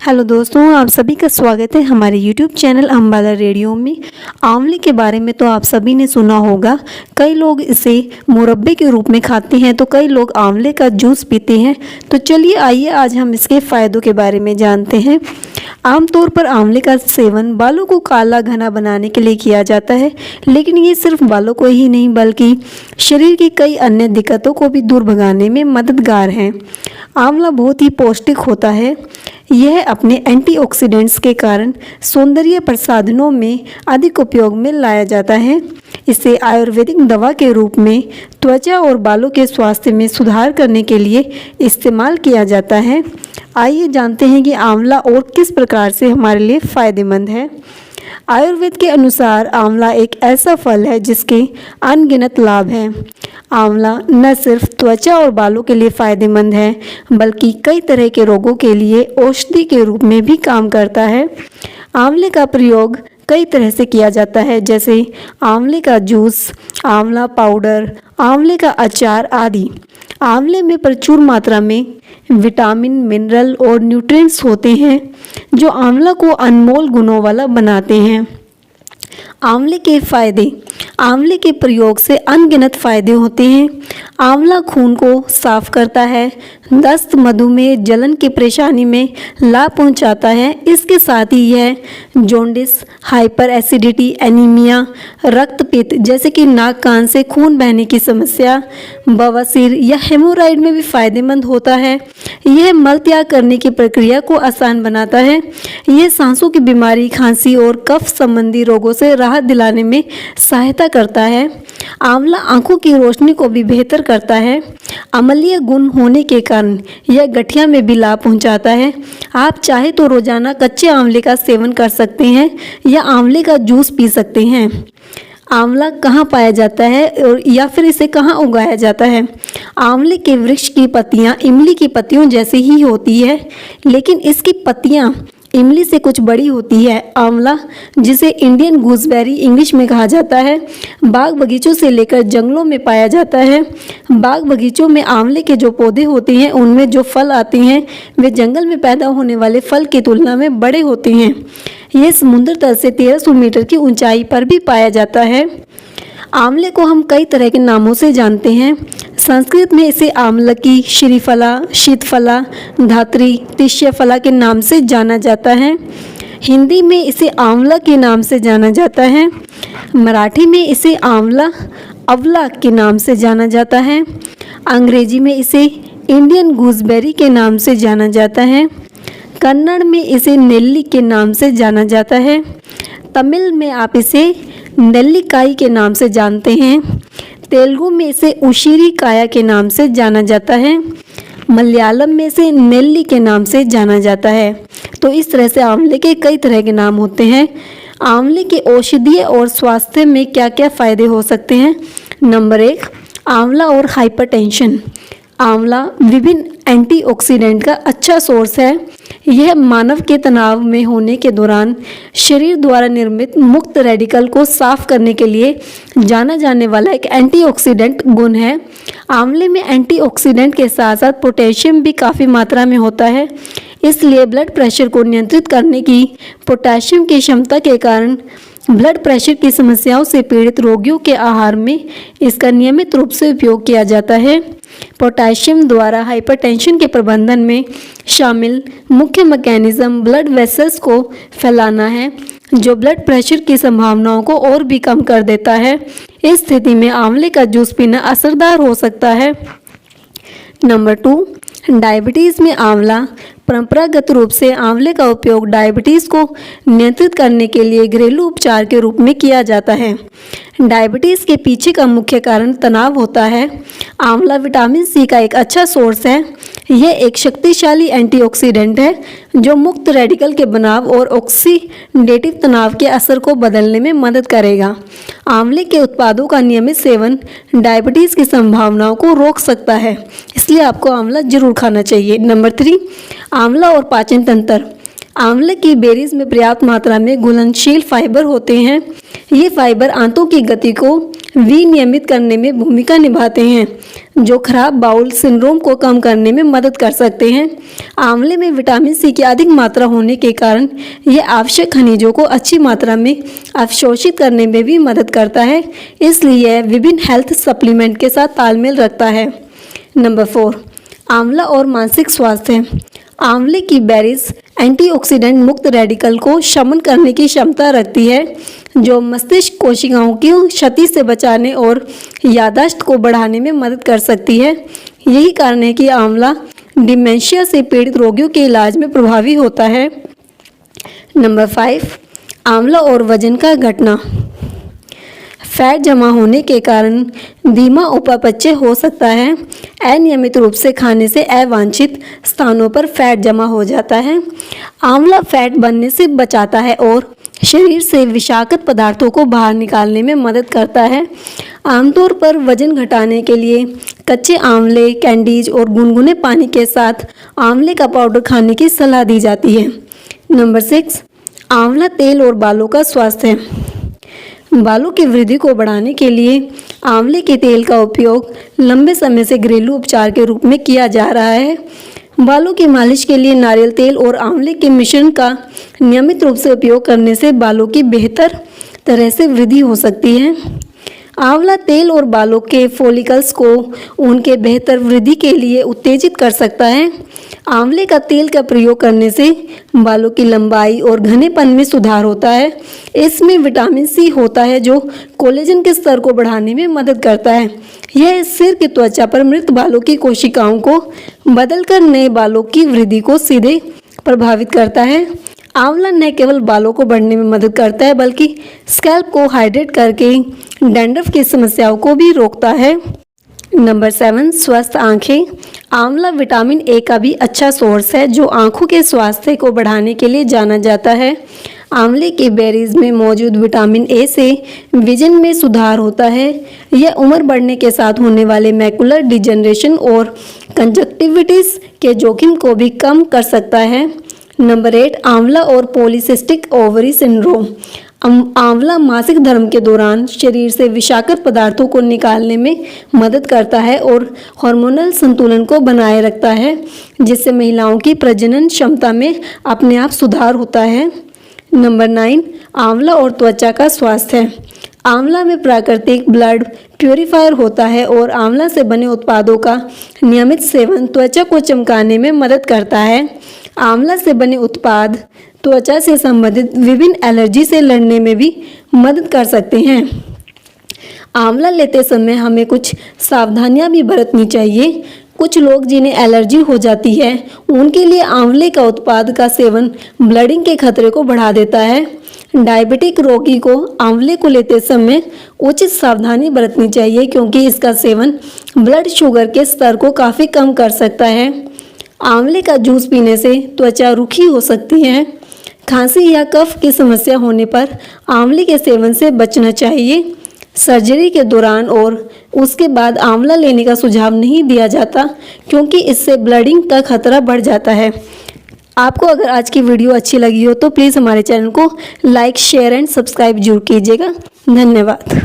Hello दोस्तों, आप सभी का स्वागत है हमारे YouTube चैनल अम्बाला रेडियो में। आंवले के बारे में तो आप सभी ने सुना होगा। कई लोग इसे मुरब्बे के रूप में खाते हैं तो कई लोग आंवले का जूस पीते हैं। तो चलिए आइए आज हम इसके फ़ायदों के बारे में जानते हैं। आमतौर पर आंवले का सेवन बालों को काला घना बनाने के लिए किया जाता है, लेकिन ये सिर्फ बालों को ही नहीं बल्कि शरीर की कई अन्य दिक्कतों को भी दूर भगाने में मददगार है। आंवला बहुत ही पौष्टिक होता है। यह अपने एंटीऑक्सीडेंट्स के कारण सौंदर्य प्रसाधनों में अधिक उपयोग में लाया जाता है। इसे आयुर्वेदिक दवा के रूप में त्वचा और बालों के स्वास्थ्य में सुधार करने के लिए इस्तेमाल किया जाता है। आइए जानते हैं कि आंवला और किस प्रकार से हमारे लिए फ़ायदेमंद है। आयुर्वेद के अनुसार आंवला एक ऐसा फल है जिसके अनगिनत लाभ हैं। आंवला न सिर्फ त्वचा और बालों के लिए फ़ायदेमंद है बल्कि कई तरह के रोगों के लिए औषधि के रूप में भी काम करता है। आंवले का प्रयोग कई तरह से किया जाता है, जैसे आंवले का जूस, आंवला पाउडर, आंवले का अचार आदि। आंवले में प्रचुर मात्रा में विटामिन, मिनरल और न्यूट्रिएंट्स होते हैं जो आंवला को अनमोल गुणों वाला बनाते हैं। आंवले के फायदे। आंवले के प्रयोग से अनगिनत फायदे होते हैं। आंवला खून को साफ करता है, दस्त, मधुमेह, जलन की परेशानी में लाभ पहुंचाता है। इसके साथ ही यह जॉन्डिस, हाइपर एसिडिटी, एनीमिया, रक्तपित्त जैसे कि नाक कान से खून बहने की समस्या, बवासीर या हेमोराइड में भी फायदेमंद होता है। यह मल त्याग करने की प्रक्रिया को आसान बनाता है। यह सांसों की बीमारी, खांसी और कफ संबंधी रोगों से राहत दिलाने में सहायता करता है। आंवला आंखों की रोशनी को भी बेहतर करता है। अम्लीय गुण होने के कारण यह गठिया में भी लाभ पहुंचाता है। आप चाहे तो रोजाना कच्चे आंवले का सेवन कर सकते हैं या आंवले का जूस पी सकते हैं। आंवला कहाँ पाया जाता है और या फिर इसे कहाँ उगाया जाता है। आंवले के वृक्ष की पत्तियाँ इमली की पत्तियों जैसी ही होती है, लेकिन इसकी पत्तियाँ इमली से कुछ बड़ी होती है। आंवला, जिसे इंडियन गूसबेरी इंग्लिश में कहा जाता है, बाग बगीचों से लेकर जंगलों में पाया जाता है। बाग बगीचों में आंवले के जो पौधे होते हैं उनमें जो फल आते हैं वे जंगल में पैदा होने वाले फल की तुलना में बड़े होते हैं। यह समुद्र तल से 1300 मीटर की ऊंचाई पर भी पाया जाता है। आंवले को हम कई तरह के नामों से जानते हैं। संस्कृत में इसे आमलकी, श्रीफला, शीतफला, धात्री, तिष्यफला के नाम से जाना जाता है। हिंदी में इसे आंवला के नाम से जाना जाता है। मराठी में इसे आंवला, अवला के नाम से जाना जाता है। अंग्रेजी में इसे इंडियन गूसबेरी के नाम से जाना जाता है। कन्नड़ में इसे नेल्ली के नाम से जाना जाता है। तमिल में आप इसे नेल्लिकाई के नाम से जानते हैं। तेलुगु में इसे उशिरी काया के नाम से जाना जाता है। मलयालम में इसे नेल्ली के नाम से जाना जाता है। तो इस तरह से आंवले के कई तरह के नाम होते हैं। आंवले के औषधीय और स्वास्थ्य में क्या क्या फ़ायदे हो सकते हैं। नंबर 1, आंवला और हाइपरटेंशन। आंवला विभिन्न एंटीऑक्सीडेंट का अच्छा सोर्स है। यह मानव के तनाव में होने के दौरान शरीर द्वारा निर्मित मुक्त रेडिकल को साफ करने के लिए जाना जाने वाला एक एंटीऑक्सीडेंट गुण है। आंवले में एंटीऑक्सीडेंट के साथ साथ पोटेशियम भी काफ़ी मात्रा में होता है, इसलिए ब्लड प्रेशर को नियंत्रित करने की पोटेशियम की क्षमता के कारण ब्लड प्रेशर की समस्याओं से पीड़ित रोगियों के आहार में इसका नियमित रूप से उपयोग किया जाता है। पोटेशियम द्वारा हाइपरटेंशन के प्रबंधन में शामिल मुख्य मैकेनिज्म ब्लड वेसल्स को फैलाना है, जो ब्लड प्रेशर की संभावनाओं को और भी कम कर देता है। इस स्थिति में आंवले का जूस पीना असरदार हो सकता है। नंबर 2, डायबिटीज़ में आंवला। परंपरागत रूप से आंवले का उपयोग डायबिटीज़ को नियंत्रित करने के लिए घरेलू उपचार के रूप में किया जाता है। डायबिटीज़ के पीछे का मुख्य कारण तनाव होता है। आंवला विटामिन सी का एक अच्छा सोर्स है। यह एक शक्तिशाली एंटीऑक्सीडेंट है जो मुक्त रेडिकल के बनाव और ऑक्सीडेटिव तनाव के असर को बदलने में मदद करेगा। आंवले के उत्पादों का नियमित सेवन डायबिटीज़ की संभावनाओं को रोक सकता है, इसलिए आपको आंवला जरूर खाना चाहिए। नंबर 3, आंवला और पाचन तंत्र। आंवले की बेरीज में पर्याप्त मात्रा में घुलनशील फाइबर होते हैं। ये फाइबर आंतों की गति को विनियमित करने में भूमिका निभाते हैं, जो खराब बाउल सिंड्रोम को कम करने में मदद कर सकते हैं। आंवले में विटामिन सी की अधिक मात्रा होने के कारण यह आवश्यक खनिजों को अच्छी मात्रा में अवशोषित करने में भी मदद करता है, इसलिए यह विभिन्न हेल्थ सप्लीमेंट के साथ तालमेल रखता है। नंबर 4, आंवला और मानसिक स्वास्थ्य। आंवले की बेरीज एंटीऑक्सीडेंट मुक्त रेडिकल को शमन करने की क्षमता रखती है, जो मस्तिष्क कोशिकाओं की क्षति से बचाने और याददाश्त को बढ़ाने में मदद कर सकती है। यही कारण है कि आंवला डिमेंशिया से पीड़ित रोगियों के इलाज में प्रभावी होता है। नंबर 5, आंवला और वजन का घटना। फैट जमा होने के कारण धीमा उपापचय हो सकता है। अनियमित रूप से खाने से अवांछित स्थानों पर फैट जमा हो जाता है। आंवला फैट बनने से बचाता है और शरीर से विषाक्त पदार्थों को बाहर निकालने में मदद करता है। आमतौर पर वजन घटाने के लिए कच्चे आंवले, कैंडीज और गुनगुने पानी के साथ आंवले का पाउडर खाने की सलाह दी जाती है। नंबर 6, आंवला तेल और बालों का स्वास्थ्य। बालों की वृद्धि को बढ़ाने के लिए आंवले के तेल का उपयोग लंबे समय से घरेलू उपचार के रूप में किया जा रहा है। बालों की मालिश के लिए नारियल तेल और आंवले के मिश्रण का नियमित रूप से उपयोग करने से बालों की बेहतर तरह से वृद्धि हो सकती है। आंवला तेल और बालों के फॉलिकल्स को उनके बेहतर वृद्धि के लिए उत्तेजित कर सकता है। आंवले का तेल का प्रयोग करने से बालों की लंबाई और घनेपन में सुधार होता है। इसमें विटामिन सी होता है, जो कोलेजन के स्तर को बढ़ाने में मदद करता है। यह सिर की त्वचा पर मृत बालों की कोशिकाओं को बदलकर नए बालों की वृद्धि को सीधे प्रभावित करता है। आंवला न केवल बालों को बढ़ने में मदद करता है, बल्कि स्कैल्प को हाइड्रेट करके डैंड्रफ की समस्याओं को भी रोकता है। नंबर 7, स्वस्थ आंखें। आंवला विटामिन ए का भी अच्छा सोर्स है, जो आंखों के स्वास्थ्य को बढ़ाने के लिए जाना जाता है। आंवले के बेरीज में मौजूद विटामिन ए से विजन में सुधार होता है। यह उम्र बढ़ने के साथ होने वाले मैकुलर डिजनरेशन और कंजक्टिविटिस के जोखिम को भी कम कर सकता है। नंबर 8, आंवला और पॉलीसिस्टिक ओवरी सिंड्रोम। आंवला मासिक धर्म के दौरान शरीर से विषाक्त पदार्थों को निकालने में मदद करता है और हार्मोनल संतुलन को बनाए रखता है, जिससे महिलाओं की प्रजनन क्षमता में अपने आप सुधार होता है। नंबर 9, आंवला और त्वचा का स्वास्थ्य। आंवला में प्राकृतिक ब्लड प्यूरिफायर होता है और आंवला से बने उत्पादों का नियमित सेवन त्वचा को चमकाने में मदद करता है। आंवला से बने उत्पाद त्वचा से संबंधित विभिन्न एलर्जी से लड़ने में भी मदद कर सकते हैं। आंवला लेते समय हमें कुछ सावधानियां भी बरतनी चाहिए। कुछ लोग जिन्हें एलर्जी हो जाती है, उनके लिए आंवले का उत्पाद का सेवन ब्लीडिंग के खतरे को बढ़ा देता है। डायबिटिक रोगी को आंवले को लेते समय उचित सावधानी बरतनी चाहिए, क्योंकि इसका सेवन ब्लड शुगर के स्तर को काफ़ी कम कर सकता है। आंवले का जूस पीने से त्वचा रूखी हो सकती है। खांसी या कफ की समस्या होने पर आंवले के सेवन से बचना चाहिए। सर्जरी के दौरान और उसके बाद आंवला लेने का सुझाव नहीं दिया जाता, क्योंकि इससे ब्लीडिंग का खतरा बढ़ जाता है। आपको अगर आज की वीडियो अच्छी लगी हो तो प्लीज़ हमारे चैनल को लाइक, शेयर एंड सब्सक्राइब जरूर कीजिएगा। धन्यवाद।